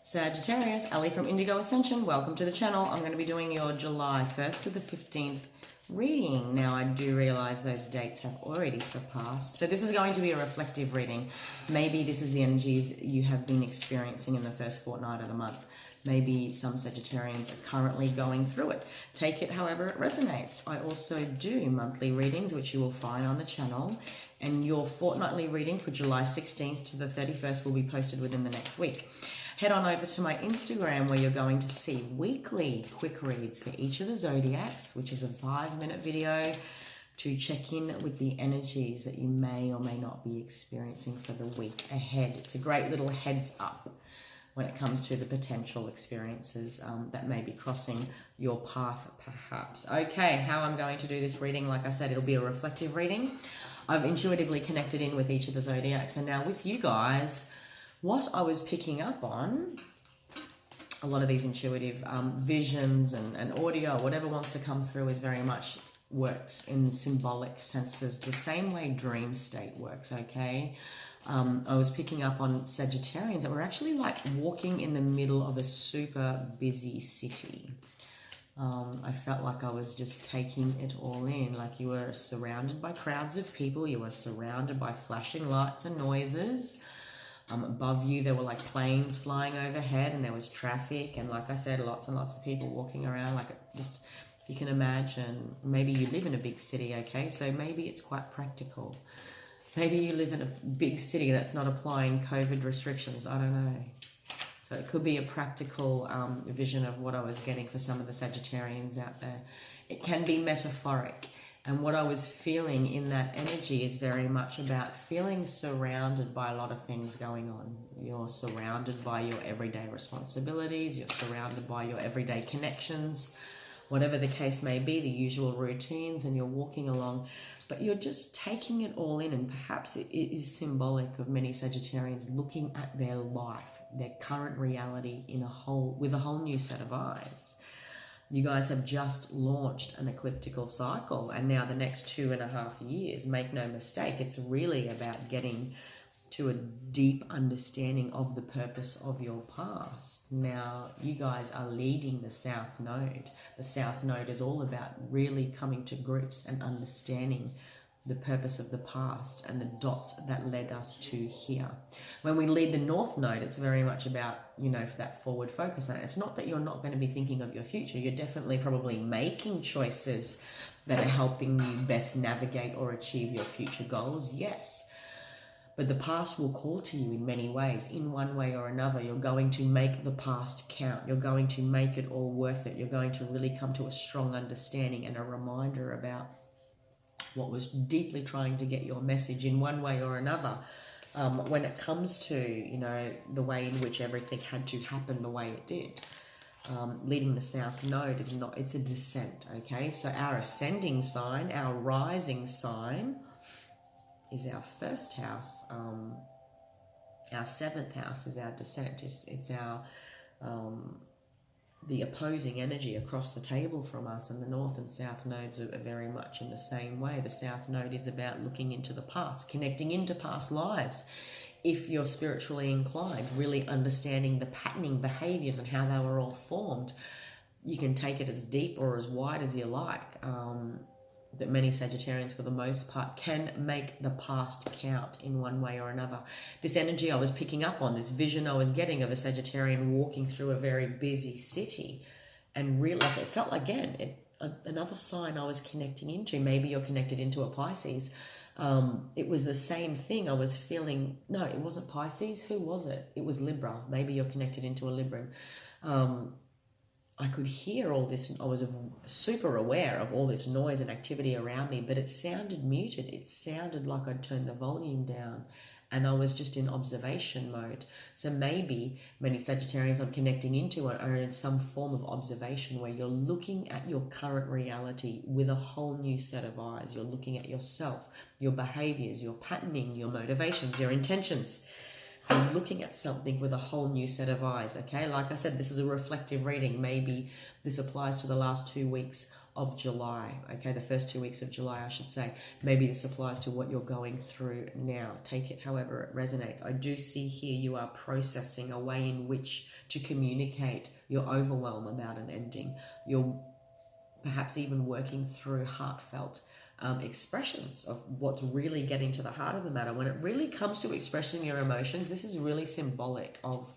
Sagittarius, Ali from Indigo Ascension, welcome to the channel. I'm going to be doing your July 1st to the 15th reading. Now, I do realize those dates have already surpassed. So this is going to be a reflective reading. Maybe this is the energies you have been experiencing in the first fortnight of the month. Maybe some Sagittarians are currently going through it. Take it however it resonates. I also do monthly readings, which you will find on the channel. And your fortnightly reading for July 16th to the 31st will be posted within the next week. Head on over to my Instagram where you're going to see weekly quick reads for each of the zodiacs, which is a 5-minute video to check in with the energies that you may or may not be experiencing for the week ahead. It's a great little heads up when it comes to the potential experiences that may be crossing your path perhaps. Okay, how I'm going to do this reading, like I said, it'll be a reflective reading. I've intuitively connected in with each of the zodiacs, and now with you guys, what I was picking up on, a lot of these intuitive visions and audio, whatever wants to come through, is very much works in symbolic senses, the same way dream state works, okay? I was picking up on Sagittarians that were actually like walking in the middle of a super busy city. I felt like I was just taking it all in, like you were surrounded by crowds of people, you were surrounded by flashing lights and noises. Above you there were like planes flying overhead, and there was traffic, and like I said, lots and lots of people walking around. Like, just, you can imagine, maybe you live in a big city, okay, so maybe it's quite practical. Maybe you live in a big city that's not applying COVID restrictions, I don't know. So it could be a practical vision of what I was getting for some of the Sagittarians out there. It can be metaphoric. And what I was feeling in that energy is very much about feeling surrounded by a lot of things going on. You're surrounded by your everyday responsibilities. You're surrounded by your everyday connections, whatever the case may be, the usual routines, and you're walking along, but you're just taking it all in. And perhaps it is symbolic of many Sagittarians looking at their life, their current reality with a whole new set of eyes. You guys have just launched an ecliptical cycle, and now the next 2.5 years, make no mistake, it's really about getting to a deep understanding of the purpose of your past. Now, you guys are leading the South Node. The South Node is all about really coming to grips and understanding the purpose of the past and the dots that led us to here. When we lead the North Node, it's very much about, you know, that forward focus. And it's not that you're not going to be thinking of your future. You're definitely probably making choices that are helping you best navigate or achieve your future goals, yes. But the past will call to you in many ways. In one way or another, you're going to make the past count. You're going to make it all worth it. You're going to really come to a strong understanding and a reminder about what was deeply trying to get your message in one way or another. When it comes to, you know, the way in which everything had to happen the way it did. Leading the South Node is not, it's a descent, okay? So our ascending sign, our rising sign is our first house. Our 7th house is our descent. It's our the opposing energy across the table from us, and the North and South nodes are very much in the same way. The South node is about looking into the past, connecting into past lives. If you're spiritually inclined, really understanding the patterning behaviors and how they were all formed. You can take it as deep or as wide as you like. But many Sagittarians, for the most part, can make the past count in one way or another. This energy I was picking up on, this vision I was getting of a Sagittarian walking through a very busy city, and really, it felt like, again, another sign I was connecting into. Maybe you're connected into a Pisces. It was the same thing. I was feeling, no, it wasn't Pisces. Who was it? It was Libra. Maybe you're connected into a Libran. I could hear all this. I was super aware of all this noise and activity around me, but it sounded muted. It sounded like I'd turned the volume down, and I was just in observation mode. So maybe many Sagittarians I'm connecting into are in some form of observation where you're looking at your current reality with a whole new set of eyes. You're looking at yourself, your behaviors, your patterning, your motivations, your intentions. You're looking at something with a whole new set of eyes, okay? Like I said, this is a reflective reading. Maybe this applies to the last 2 weeks of July, okay, the first 2 weeks of July, I should say. Maybe this applies to what you're going through now. Take it however it resonates. I do see here you are processing a way in which to communicate your overwhelm about an ending. You're perhaps even working through heartfelt expressions of what's really getting to the heart of the matter. When it really comes to expressing your emotions, this is really symbolic of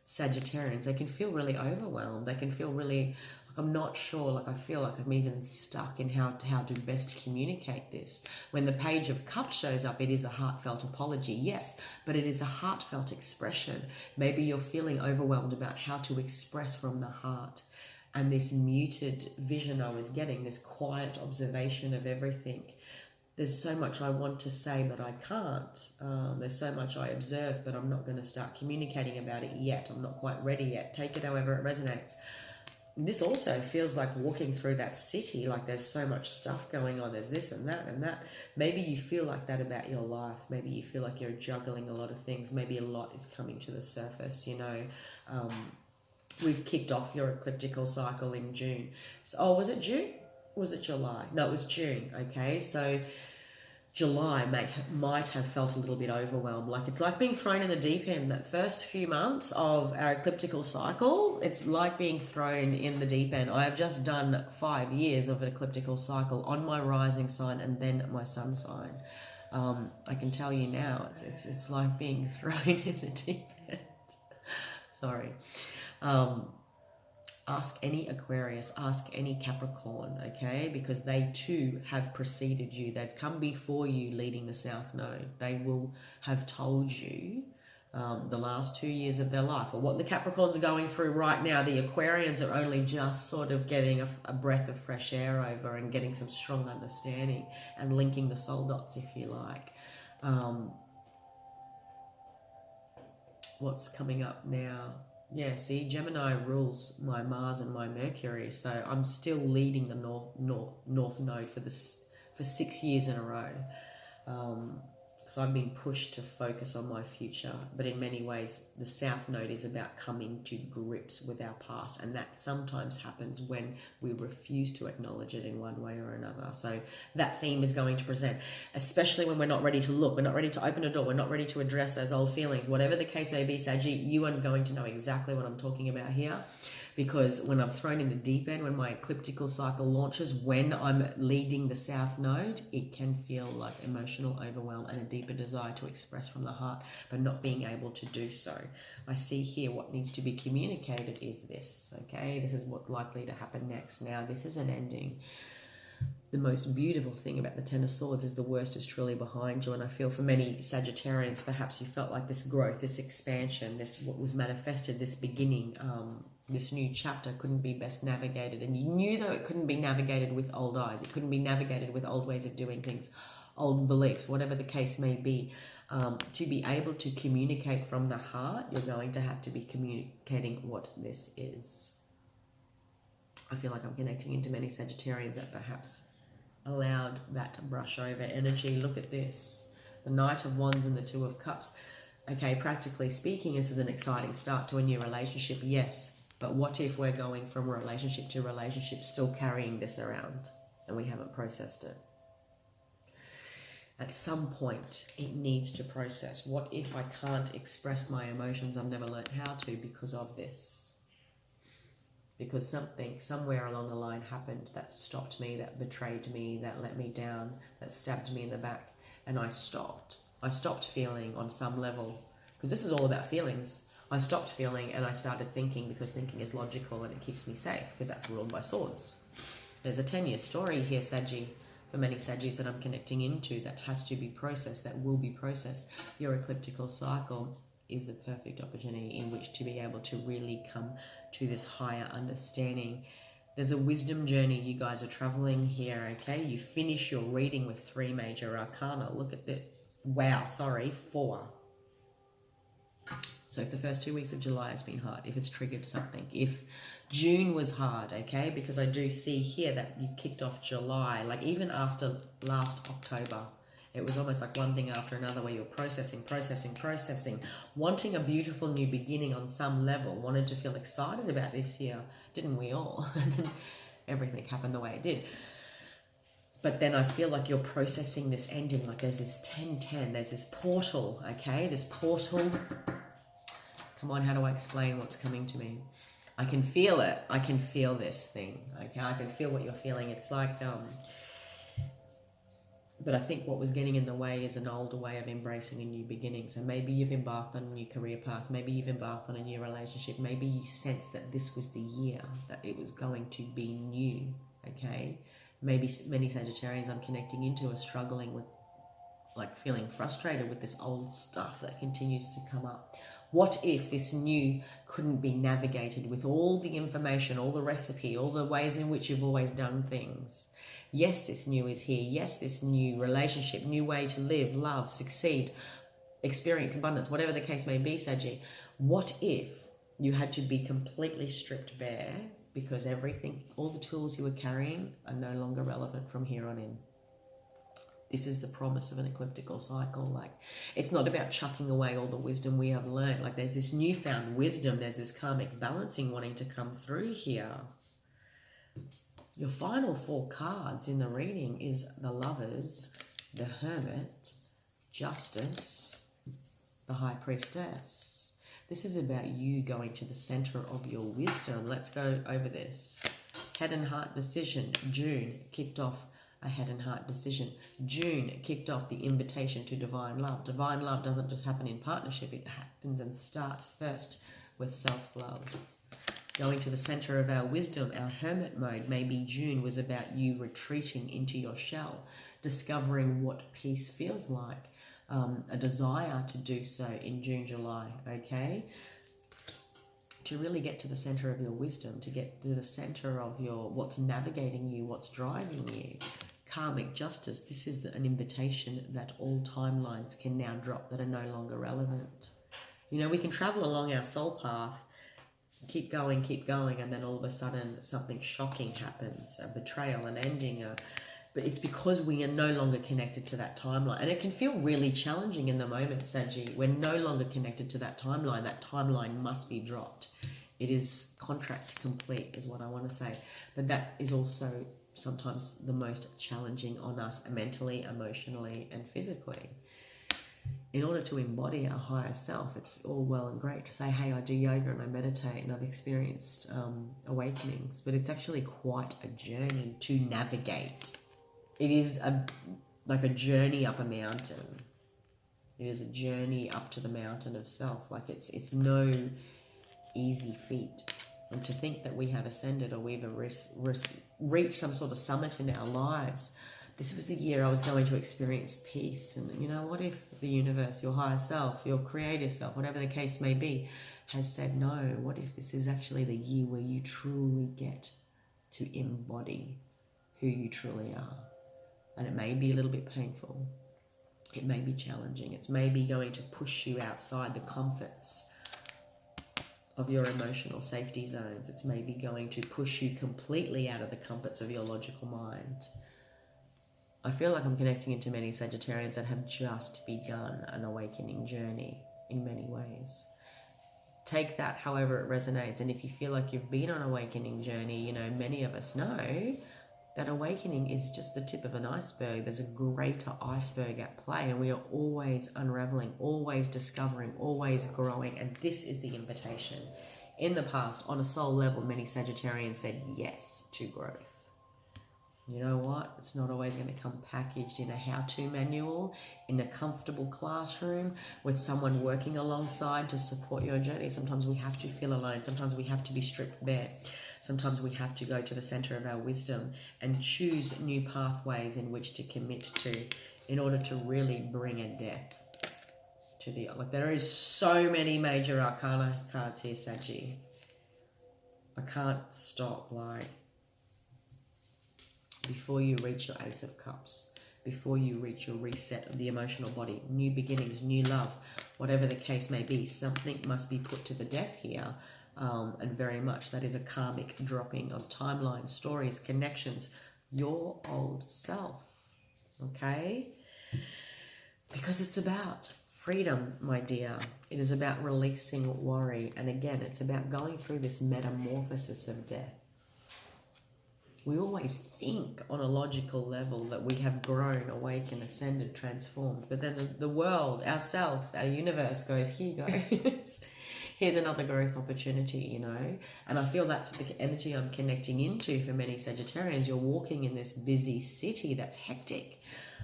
Sagittarians. They can feel really overwhelmed. They can feel really, like, I'm not sure, like I feel like I'm even stuck in how to best communicate this. When the Page of Cups shows up, it is a heartfelt apology, yes, but it is a heartfelt expression. Maybe you're feeling overwhelmed about how to express from the heart. And this muted vision I was getting, this quiet observation of everything. There's so much I want to say, but I can't. There's so much I observe, but I'm not going to start communicating about it yet. I'm not quite ready yet. Take it however it resonates. This also feels like walking through that city, like there's so much stuff going on. There's this and that and that. Maybe you feel like that about your life. Maybe you feel like you're juggling a lot of things. Maybe a lot is coming to the surface, you know. We've kicked off your ecliptical cycle in June. So, oh, was it June? Was it July? No, it was June. Okay, so July might have felt a little bit overwhelmed. Like it's like being thrown in the deep end. That first few months of our ecliptical cycle, it's like being thrown in the deep end. I have just done 5 years of an ecliptical cycle on my rising sign and then my sun sign. I can tell you now, it's like being thrown in the deep end. Sorry. Ask any Aquarius, ask any Capricorn, okay? Because they too have preceded you. They've come before you leading the South Node. They will have told you the last 2 years of their life, or what the Capricorns are going through right now. The Aquarians are only just sort of getting a breath of fresh air over and getting some strong understanding and linking the soul dots, if you like. What's coming up now? Yeah, see, Gemini rules my Mars and my Mercury, so I'm still leading the North Node for 6 years in a row. Because I've been pushed to focus on my future, but in many ways, the South Node is about coming to grips with our past, and that sometimes happens when we refuse to acknowledge it in one way or another. So that theme is going to present, especially when we're not ready to look, we're not ready to open a door, we're not ready to address those old feelings. Whatever the case may be, Saggy, you are going to know exactly what I'm talking about here. Because when I'm thrown in the deep end, when my ecliptical cycle launches, when I'm leading the South Node, it can feel like emotional overwhelm and a deeper desire to express from the heart, but not being able to do so. I see here what needs to be communicated is this, okay? This is what's likely to happen next. Now, this is an ending. The most beautiful thing about the Ten of Swords is the worst is truly behind you. And I feel for many Sagittarians, perhaps you felt like this growth, this expansion, this what was manifested, this beginning, this new chapter couldn't be best navigated. And you knew though it couldn't be navigated with old eyes. It couldn't be navigated with old ways of doing things, old beliefs, whatever the case may be. To be able to communicate from the heart, you're going to have to be communicating what this is. I feel like I'm connecting into many Sagittarians that perhaps allowed that to brush over energy. Look at this. The Knight of Wands and the Two of Cups. Okay, practically speaking, this is an exciting start to a new relationship, yes. But what if we're going from relationship to relationship still carrying this around and we haven't processed it? At some point, it needs to process. What if I can't express my emotions? I've never learned how to because of this. Because something somewhere along the line happened that stopped me, that betrayed me, that let me down, that stabbed me in the back. And I stopped. I stopped feeling on some level. Because this is all about feelings. I stopped feeling and I started thinking, because thinking is logical and it keeps me safe, because that's ruled by swords. There's a 10-year story here, Saggy, for many Saggies that I'm connecting into that has to be processed, that will be processed. Your ecliptical cycle is the perfect opportunity in which to be able to really come to this higher understanding. There's a wisdom journey you guys are traveling here, okay? You finish your reading with 3 major arcana. Look at the, wow, sorry, 4. So if the first 2 weeks of July has been hard, if it's triggered something, if June was hard, okay, because I do see here that you kicked off July, like even after last October, it was almost like one thing after another where you're processing, wanting a beautiful new beginning on some level, wanted to feel excited about this year, didn't we all? And then everything happened the way it did. But then I feel like you're processing this ending, like there's this 10-10, there's this portal, okay? This portal. Come on, how do I explain what's coming to me? I can feel it. I can feel this thing, okay? I can feel what you're feeling. It's like, but I think what was getting in the way is an older way of embracing a new beginning. So maybe you've embarked on a new career path. Maybe you've embarked on a new relationship. Maybe you sense that this was the year that it was going to be new, okay? Maybe many Sagittarians I'm connecting into are struggling with, like, feeling frustrated with this old stuff that continues to come up. What if this new couldn't be navigated with all the information, all the recipe, all the ways in which you've always done things? Yes, this new is here. Yes, this new relationship, new way to live, love, succeed, experience abundance, whatever the case may be, Saggy. What if you had to be completely stripped bare because everything, all the tools you were carrying are no longer relevant from here on in? This is the promise of an ecliptical cycle. Like, it's not about chucking away all the wisdom we have learned. Like, there's this newfound wisdom. There's this karmic balancing wanting to come through here. Your final 4 cards in the reading is the Lovers, the Hermit, Justice, the High Priestess. This is about you going to the center of your wisdom. Let's go over this. Head and heart decision. June kicked off a head and heart decision. June kicked off the invitation to divine love. Divine love doesn't just happen in partnership. It happens and starts first with self-love. Going to the center of our wisdom, our hermit mode. Maybe June was about you retreating into your shell, discovering what peace feels like, a desire to do so in June, July, okay? To really get to the center of your wisdom, to get to the center of your what's navigating you, what's driving you. Karmic justice, this is an invitation that all timelines can now drop that are no longer relevant. You know, we can travel along our soul path, keep going, and then all of a sudden something shocking happens, a betrayal, an ending, but it's because we are no longer connected to that timeline. And it can feel really challenging in the moment, Saji. We're no longer connected to that timeline. That timeline must be dropped. It is contract complete, is what I want to say. But that is also sometimes the most challenging on us mentally, emotionally, and physically. In order to embody our higher self, it's all well and great to say, hey, I do yoga and I meditate and I've experienced awakenings, but it's actually quite a journey to navigate. It is like a journey up a mountain. It is a journey up to the mountain of self. Like it's no easy feat. And to think that we have ascended or we've reached some sort of summit in our lives. This was the year I was going to experience peace. And you know, what if the universe, your higher self, your creative self, whatever the case may be, has said no? What if this is actually the year where you truly get to embody who you truly are? And it may be a little bit painful. It may be challenging. It's maybe going to push you outside the comforts of your emotional safety zones. It's maybe going to push you completely out of the comforts of your logical mind. I feel like I'm connecting into many Sagittarians that have just begun an awakening journey in many ways. Take that however it resonates. And if you feel like you've been on an awakening journey, you know, many of us know that awakening is just the tip of an iceberg. There's a greater iceberg at play, and we are always unraveling, always discovering, always growing. And this is the invitation. In the past, on a soul level, many Sagittarians said yes to growth. You know what? It's not always going to come packaged in a how-to manual, in a comfortable classroom with someone working alongside to support your journey. Sometimes we have to feel alone. Sometimes we have to be stripped bare. Sometimes we have to go to the center of our wisdom and choose new pathways in which to commit to in order to really bring a deck to the... Like, there is so many major arcana cards here, Saggy. I can't stop, like... Before you reach your Ace of Cups, before you reach your reset of the emotional body, new beginnings, new love, whatever the case may be, something must be put to the death here. And very much that is a karmic dropping of timelines, stories, connections, your old self, okay? Because it's about freedom, my dear. It is about releasing worry. And again, it's about going through this metamorphosis of death. We always think on a logical level that we have grown, awakened, ascended, transformed. But then the world, ourself, our universe goes, here you go. Here's another growth opportunity, you know. And I feel that's the energy I'm connecting into for many Sagittarians. You're walking in this busy city that's hectic.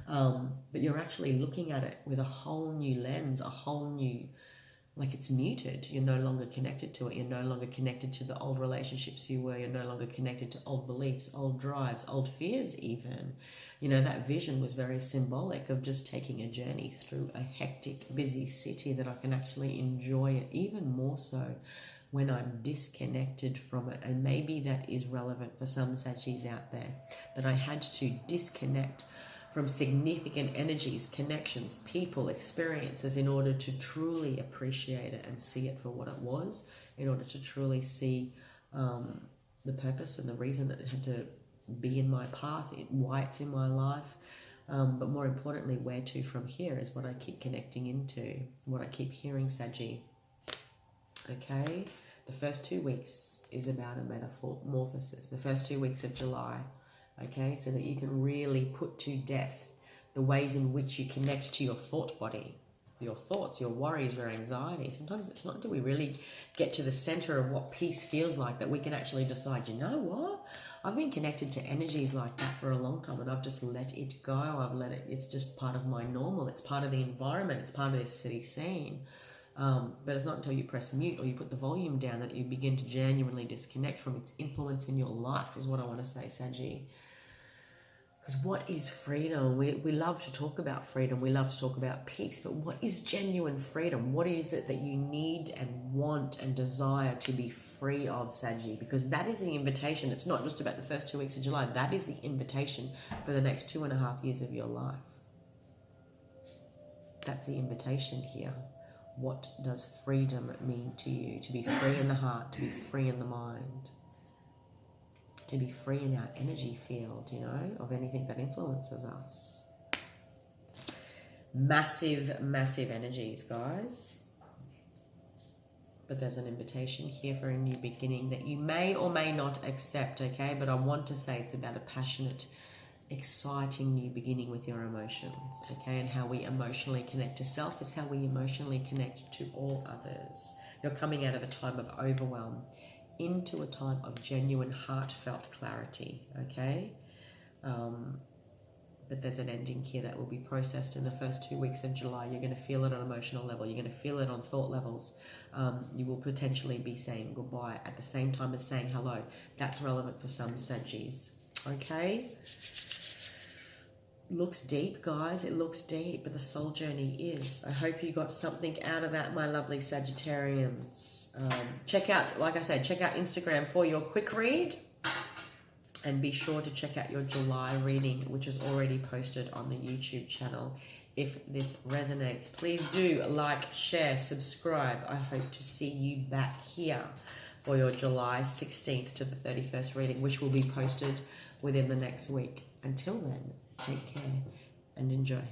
But you're actually looking at it with a whole new lens, a whole new, like it's muted. You're no longer connected to it. You're no longer connected to the old relationships you were. You're no longer connected to old beliefs, old drives, old fears even. You know, that vision was very symbolic of just taking a journey through a hectic, busy city that I can actually enjoy it even more so when I'm disconnected from it. And maybe that is relevant for some Sagis out there, that I had to disconnect from significant energies, connections, people, experiences in order to truly appreciate it and see it for what it was, in order to truly see the purpose and the reason that it had to be in my path, why it's in my life, but more importantly, where to from here is what I keep connecting into, what I keep hearing, Saggy. Okay, the first 2 weeks is about a metamorphosis, the first 2 weeks of July. Okay, so that you can really put to death the ways in which you connect to your thought body, your thoughts, your worries, your anxiety. Sometimes it's not until we really get to the center of what peace feels like that we can actually decide, you know what? I've been connected to energies like that for a long time and I've just let it go. I've let it, it's just part of my normal. It's part of the environment. It's part of this city scene. But it's not until you press mute or you put the volume down that you begin to genuinely disconnect from its influence in your life, is what I want to say, Saggy. Because what is freedom? We love to talk about freedom. We love to talk about peace. But what is genuine freedom? What is it that you need and want and desire to be free of, Saggy? Because that is the invitation. It's not just about the first 2 weeks of July. That is the invitation for the next 2.5 years of your life. That's the invitation here. What does freedom mean to you? To be free in the heart, to be free in the mind, to be free in our energy field, you know, of anything that influences us. Massive, massive energies, guys. But there's an invitation here for a new beginning that you may or may not accept, okay? But I want to say it's about a passionate, exciting new beginning with your emotions, okay? And how we emotionally connect to self is how we emotionally connect to all others. You're coming out of a time of overwhelm into a time of genuine heartfelt clarity, okay? But there's an ending here that will be processed in the first 2 weeks of July. You're going to feel it on an emotional level. You're going to feel it on thought levels. You will potentially be saying goodbye at the same time as saying hello. That's relevant for some Saggies, okay? Looks deep, guys. It looks deep, but the soul journey is. I hope you got something out of that, my lovely Sagittarians. Check out, like I said, check out Instagram for your quick read. And be sure to check out your July reading, which is already posted on the YouTube channel. If this resonates, please do like, share, subscribe. I hope to see you back here for your July 16th to the 31st reading, which will be posted within the next week. Until then, take care and enjoy.